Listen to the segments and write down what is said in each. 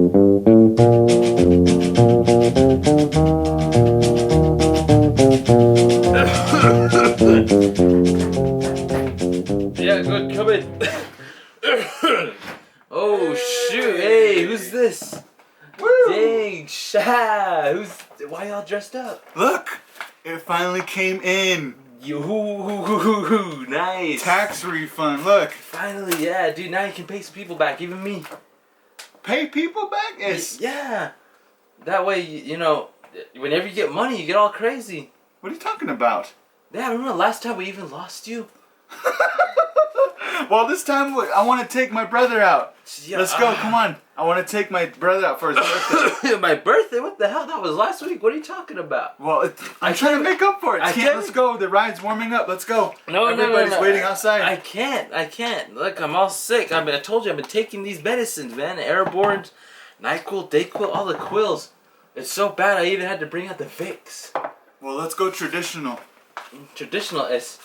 Yeah, good, come in. Oh shoot, hey, who's this? Woo! Dang, why y'all dressed up? Look, it finally came in. Yoo-hoo, nice. Tax refund, look. Finally, yeah, dude, now you can pay some people back, even me. Pay people back? Yes. Yeah. That way, you know, whenever you get money, you get all crazy. What are you talking about? Yeah, remember the last time we even lost you? Well, this time I want to take my brother out. Yeah, Let's go, come on. I want to take my brother out for his birthday. My birthday? What the hell? That was last week. What are you talking about? Well, I'm trying to make up for it. I can't. Let's go. The ride's warming up. Let's go. No, Everybody's waiting outside. I can't. Look, I'm all sick. I told you I've been taking these medicines, man. Airborne, NyQuil, Dayquil, all the quills. It's so bad I even had to bring out the Vicks. Well, let's go traditional. Traditional is...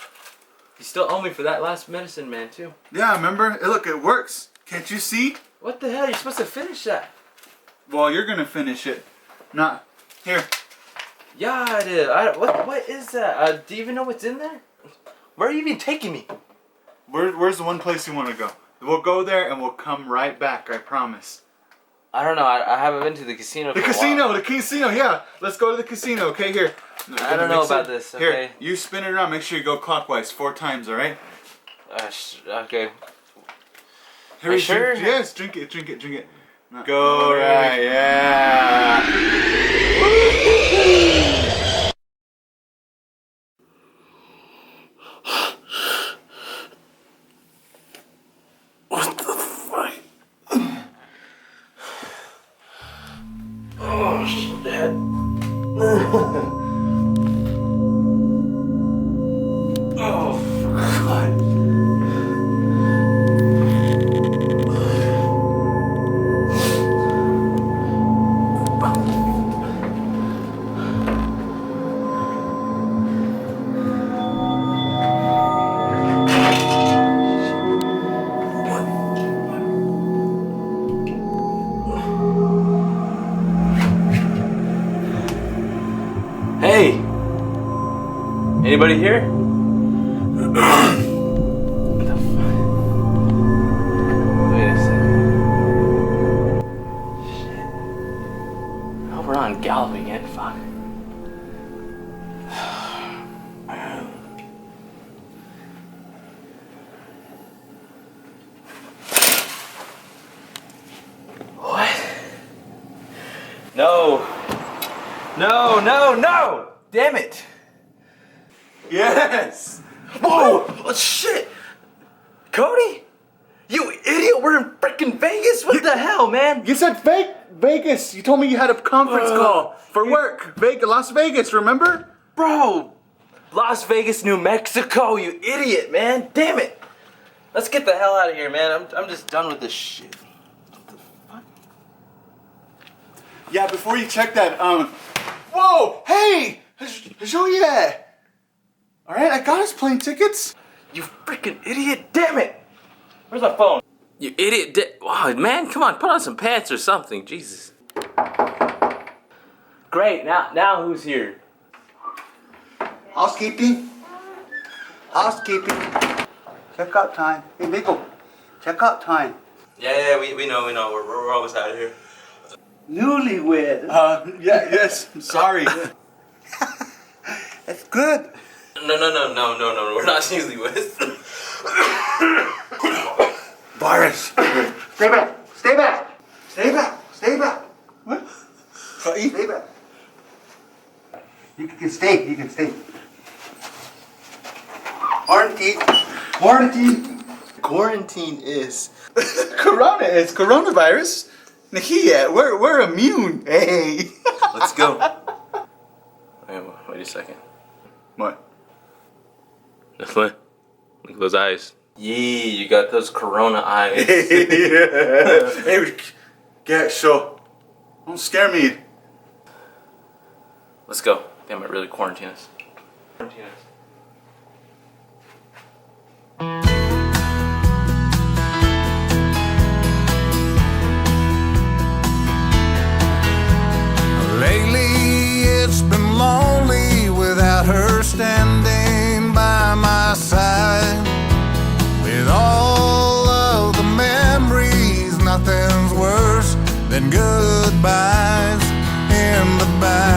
You still owe me for that last medicine, man, too. Yeah, remember? Look, it works. Can't you see? What the hell? You're supposed to finish that. Well, you're going to finish it. Not. Here. Yeah, I did. What is that? Do you even know what's in there? Where are you even taking me? Where's the one place you want to go? We'll go there and we'll come right back, I promise. I don't know. I haven't been to the casino for a while. The casino, yeah. Let's go to the casino, okay? Here. I don't know about this, okay? Here, you spin it around. Make sure you go clockwise 4 times, alright? Okay. Here, you sure? Yes, drink it. Go right, yeah. What the fuck? Oh shit. Oh god. Hey! Anybody here? What the fuck? Wait a second. Shit. I hope we're not on Gallup again. Fuck. What? No! No! Damn it! Yes! Whoa! Oh, shit! Kody? You idiot! We're in freaking Vegas? What the hell, man? You said Vegas. You told me you had a conference call for work. Las Vegas, remember? Bro! Las Vegas, New Mexico, you idiot, man! Damn it! Let's get the hell out of here, man. I'm just done with this shit. What the fuck? Yeah, before you check that, whoa! Hey! Show yeah! Alright, I got us plane tickets. You freaking idiot! Damn it! Where's my phone? You idiot! Wow, man, come on, put on some pants or something. Jesus. Great. Now who's here? Housekeeping. Check out time. Hey, Miko. Check out time. Yeah, we know. We're always out of here. Newlywed. Yes, I'm sorry. That's good. No. We're not newlyweds. Virus. Stay back. What? Stay back. You can stay. Quarantine is coronavirus. Nakia, we're immune. Hey. Let's go. Wait a second. What? Look at those eyes. Yeah, you got those corona eyes. Yeah. Hey, get sure. Don't scare me. Let's go. They might really quarantine us. back.